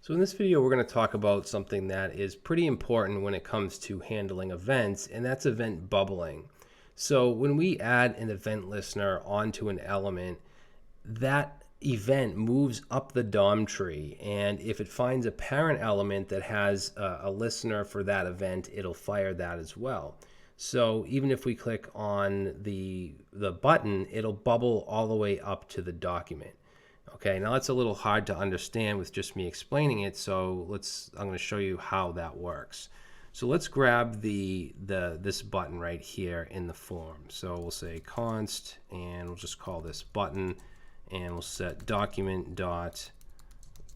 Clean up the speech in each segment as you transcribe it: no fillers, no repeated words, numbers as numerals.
So in this video, we're going to talk about something that is pretty important when it comes to handling events, and that's event bubbling. So when we add an event listener onto an element, that event moves up the DOM tree, and if it finds a parent element that has a listener for that event, it'll fire that as well. So even if we click on the button, it'll bubble all the way up to the document. Okay, now that's a little hard to understand with just me explaining it, so I'm going to show you how that works. So let's grab this button right here in the form. So we'll say const, and we'll just call this button, and we'll set document dot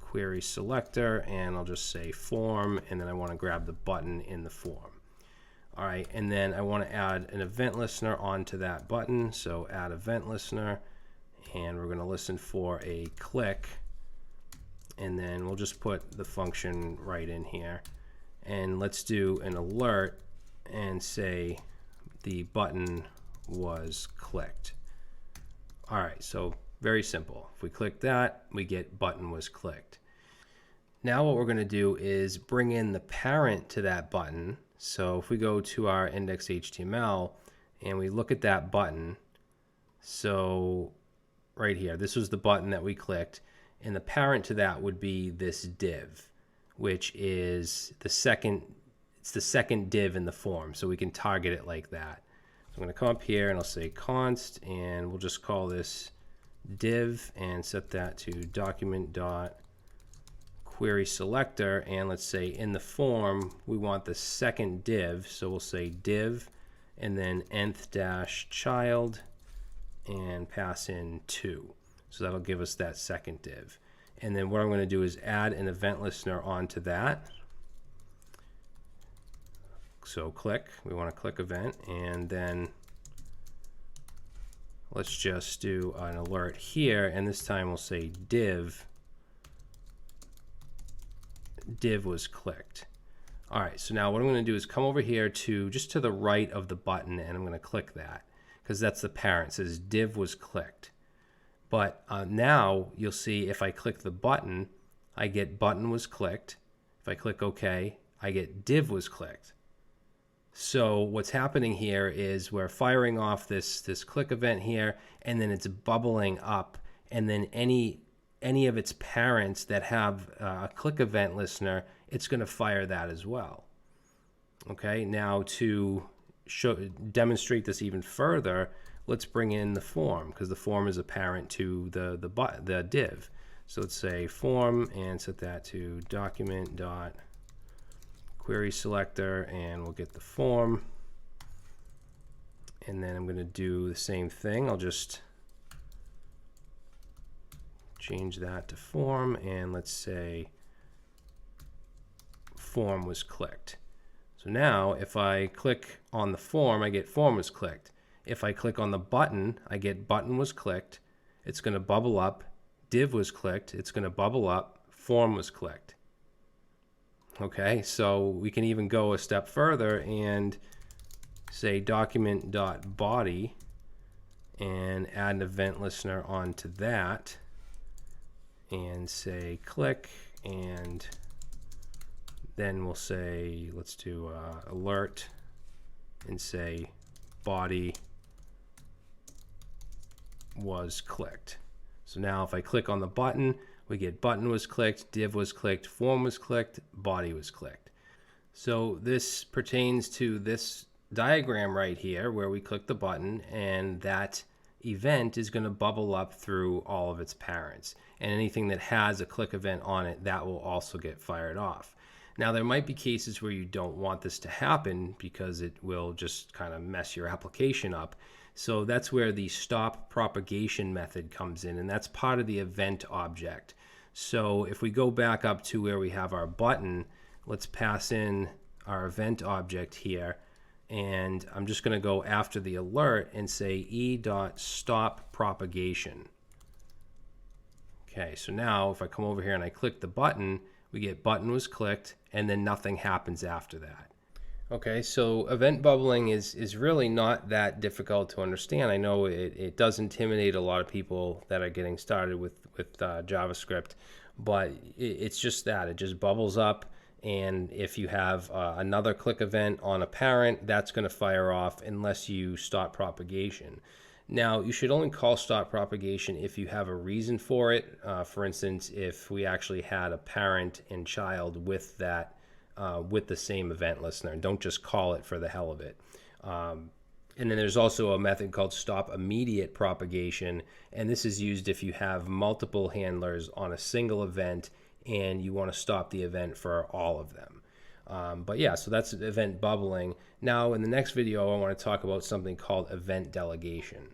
query selector, and I'll just say form, and then I want to grab the button in the form. All right, and then I want to add an event listener onto that button, so add event listener, and we're going to listen for a click, and then we'll just put the function right in here, and let's do an alert and say the button was clicked. All right, so very simple. If we click that, we get button was clicked. Now what we're going to do is bring in the parent to that button. So if we go to our index.html and we look at that button, so right here, this was the button that we clicked, and the parent to that would be this div, which is the second div in the form, so we can target it like that. So I'm going to come up here and I'll say const, and we'll just call this div and set that to document dot query selector, and let's say in the form we want the second div, so we'll say div and then nth dash child and pass in 2. So that'll give us that second div. And then what I'm going to do is add an event listener onto that. So click, we want to click event, and then let's just do an alert here, and this time we'll say div was clicked. All right, so now what I'm going to do is come over here to just to the right of the button, and I'm going to click that, because that's the parent. It says div was clicked. But now you'll see if I click the button, I get button was clicked. If I click OK, I get div was clicked. So what's happening here is we're firing off this click event here, and then it's bubbling up, and then any of its parents that have a click event listener, it's going to fire that as well. Okay, now to demonstrate this even further, let's bring in the form, because the form is a parent to the div. So let's say form and set that to document dot query selector, and we'll get the form. And then I'm going to do the same thing. I'll just change that to form, and let's say form was clicked. So now if I click on the form, I get form was clicked. If I click on the button, I get button was clicked. It's going to bubble up. Div was clicked. It's going to bubble up. Form was clicked. Okay, so we can even go a step further and say document.body and add an event listener onto that and say click, and then we'll say, let's do alert and say body was clicked. So now if I click on the button, we get button was clicked, div was clicked, form was clicked, body was clicked. So this pertains to this diagram right here where we click the button, and that event is going to bubble up through all of its parents. And anything that has a click event on it, that will also get fired off. Now, there might be cases where you don't want this to happen because it will just kind of mess your application up. So that's where the stop propagation method comes in, and that's part of the event object. So if we go back up to where we have our button, let's pass in our event object here, and I'm just going to go after the alert and say e.stop_propagation. Okay, so now if I come over here and I click the button, we get button was clicked, and then nothing happens after that. Okay, so event bubbling is really not that difficult to understand. I know it does intimidate a lot of people that are getting started with JavaScript, but it's just that it just bubbles up. And if you have another click event on a parent, that's going to fire off unless you stop propagation. Now, you should only call stop propagation if you have a reason for it. For instance, if we actually had a parent and child with that, with the same event listener, don't just call it for the hell of it. And then there's also a method called stop immediate propagation, and this is used if you have multiple handlers on a single event and you want to stop the event for all of them. But yeah, so that's event bubbling. Now in the next video, I want to talk about something called event delegation.